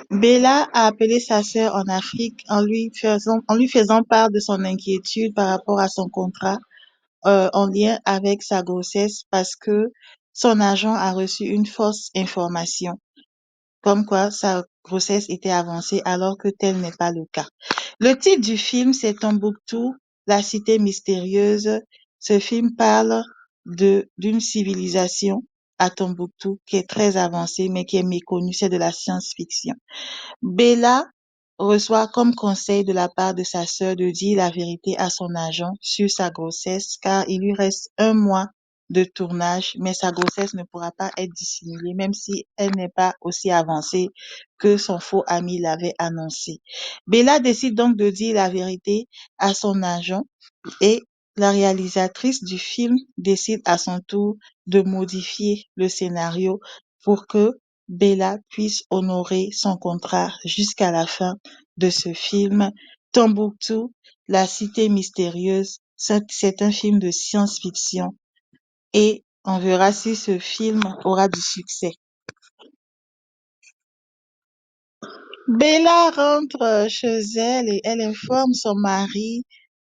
Bella a appelé sa sœur en Afrique en lui faisant part de son inquiétude par rapport à son contrat en lien avec sa grossesse parce que son agent a reçu une fausse information, comme quoi sa grossesse était avancée alors que tel n'est pas le cas. Le titre du film, c'est Tombouctou, la cité mystérieuse. Ce film parle d'une civilisation à Tombouctou qui est très avancée mais qui est méconnue, c'est de la science-fiction. Bella reçoit comme conseil de la part de sa sœur de dire la vérité à son agent sur sa grossesse car il lui reste 1 mois de tournage, mais sa grossesse ne pourra pas être dissimulée même si elle n'est pas aussi avancée que son faux ami l'avait annoncé. Bella décide donc de dire la vérité à son agent et la réalisatrice du film décide à son tour de modifier le scénario pour que Bella puisse honorer son contrat jusqu'à la fin de ce film. Tombouctou, la cité mystérieuse, c'est un film de science-fiction et on verra si ce film aura du succès. Bella rentre chez elle et elle informe son mari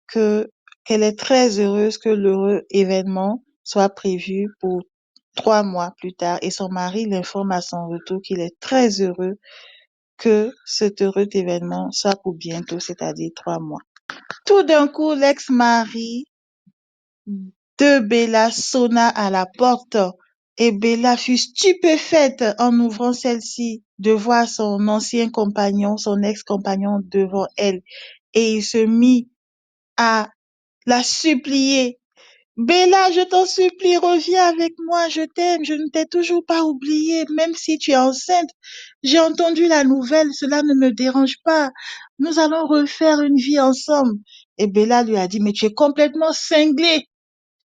que qu'elle est très heureuse que l'heureux événement soit prévu pour 3 mois plus tard et son mari l'informe à son retour qu'il est très heureux que cet heureux événement soit pour bientôt, c'est-à-dire 3 mois. Tout d'un coup, l'ex-mari de Bella sonna à la porte et Bella fut stupéfaite en ouvrant celle-ci de voir son ancien compagnon, son ex-compagnon devant elle et il se mit à la supplier. Bella, je t'en supplie, reviens avec moi, je t'aime, je ne t'ai toujours pas oublié, même si tu es enceinte. J'ai entendu la nouvelle, cela ne me dérange pas. Nous allons refaire une vie ensemble. Et Bella lui a dit, mais tu es complètement cinglé.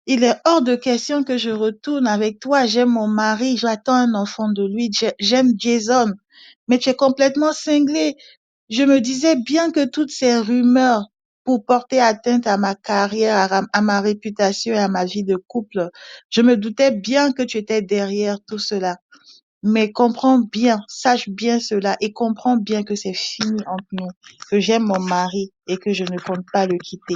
Il est hors de question que je retourne avec toi. J'aime mon mari, j'attends un enfant de lui, j'aime Jason. Mais tu es complètement cinglé. Je me disais bien que toutes ces rumeurs pour porter atteinte à ma carrière, à ma réputation et à ma vie de couple, je me doutais bien que tu étais derrière tout cela. Mais comprends bien, sache bien cela et comprends bien que c'est fini entre nous, que j'aime mon mari et que je ne compte pas le quitter.